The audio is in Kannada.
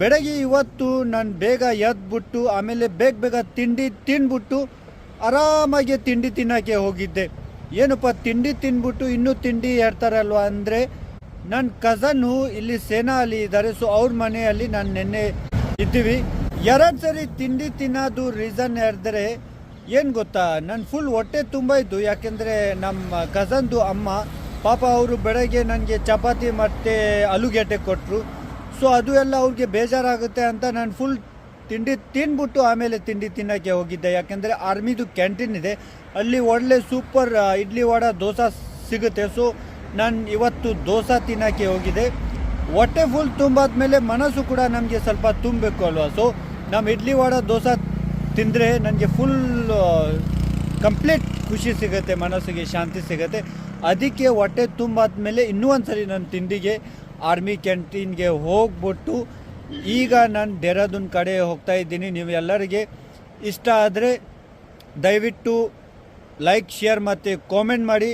ಬೆಳಗ್ಗೆ ಇವತ್ತು ನಾನು ಬೇಗ ಎದ್ಬಿಟ್ಟು ಆಮೇಲೆ ಬೇಗ ತಿಂಡಿ ತಿಂದ್ಬಿಟ್ಟು ಆರಾಮಾಗಿ ತಿಂಡಿ ತಿನ್ನೋಕ್ಕೆ ಹೋಗಿದ್ದೆ. ಏನಪ್ಪ ತಿಂಡಿ ತಿಂದ್ಬಿಟ್ಟು ಇನ್ನೂ ತಿಂಡಿ ಹೇಳ್ತಾರಲ್ವ ಅಂದರೆ, ನನ್ನ ಕಝನ್ನು ಇಲ್ಲಿ ಸೇನಾ ಅಲ್ಲಿ ಇದ್ದಾರೆ. ಸೊ ಅವ್ರ ಮನೆಯಲ್ಲಿ ನಾನು ನೆನ್ನೆ ಇದ್ದೀವಿ. 2 ಸರಿ ತಿಂಡಿ ತಿನ್ನೋದು ರೀಸನ್ ಹೇಳಿದ್ರೆ ಏನು ಗೊತ್ತಾ, ನಾನು ಫುಲ್ ಹೊಟ್ಟೆ ತುಂಬ ಇದ್ದು. ಯಾಕೆಂದರೆ ನಮ್ಮ ಕಝನ್ದು ಅಮ್ಮ ಪಾಪ ಅವರು ಬೆಳಗ್ಗೆ ನನಗೆ ಚಪಾತಿ ಮತ್ತು ಆಲೂಗೆಡ್ಡೆ ಕೊಟ್ಟರು. ಸೊ ಅದು ಎಲ್ಲ ಅವ್ರಿಗೆ ಬೇಜಾರಾಗುತ್ತೆ ಅಂತ ನಾನು ಫುಲ್ ತಿಂಡಿ ತಿಂದ್ಬಿಟ್ಟು ಆಮೇಲೆ ತಿಂಡಿ ತಿನ್ನೋಕ್ಕೆ ಹೋಗಿದ್ದೆ. ಯಾಕೆಂದರೆ ಆರ್ಮಿದು ಕ್ಯಾಂಟೀನ್ ಇದೆ, ಅಲ್ಲಿ ಒಳ್ಳೆ ಸೂಪರ್ ಇಡ್ಲಿ ವಡೆ ದೋಸೆ ಸಿಗುತ್ತೆ. ಸೊ ನಾನು ಇವತ್ತು ದೋಸೆ ತಿನ್ನೋಕ್ಕೆ ಹೋಗಿದ್ದೆ. ಹೊಟ್ಟೆ ಫುಲ್ ತುಂಬಾದ್ಮೇಲೆ ಮನಸ್ಸು ಕೂಡ ನಮಗೆ ಸ್ವಲ್ಪ ತುಂಬಬೇಕು ಅಲ್ವಾ. ಸೊ ನಮ್ಮ ಇಡ್ಲಿ ವಡೆ ದೋಸೆ ತಿಂದರೆ ನನಗೆ ಫುಲ್ ಕಂಪ್ಲೀಟ್ ಖುಷಿ ಸಿಗುತ್ತೆ, ಮನಸ್ಸಿಗೆ ಶಾಂತಿ ಸಿಗುತ್ತೆ. ಅದಕ್ಕೆ ಹೊಟ್ಟೆ ತುಂಬಾದ್ಮೇಲೆ ಇನ್ನೂ ಒಂದು ಸರಿ ನಾನು ತಿಂಡಿಗೆ ಆರ್ಮಿ ಕ್ಯಾಂಟೀನ್ಗೆ ಹೋಗ್ಬಿಟ್ಟು ಈಗ ನಾನು ಡೆಹ್ರಾಡೂನ್ ಕಡೆ ಹೋಗ್ತಾ ಇದ್ದೀನಿ. ನೀವು ಎಲ್ಲರಿಗೆ ಇಷ್ಟ ಆದರೆ ದಯವಿಟ್ಟು ಲೈಕ್, ಶೇರ್ ಮತ್ತು ಕಾಮೆಂಟ್ ಮಾಡಿ.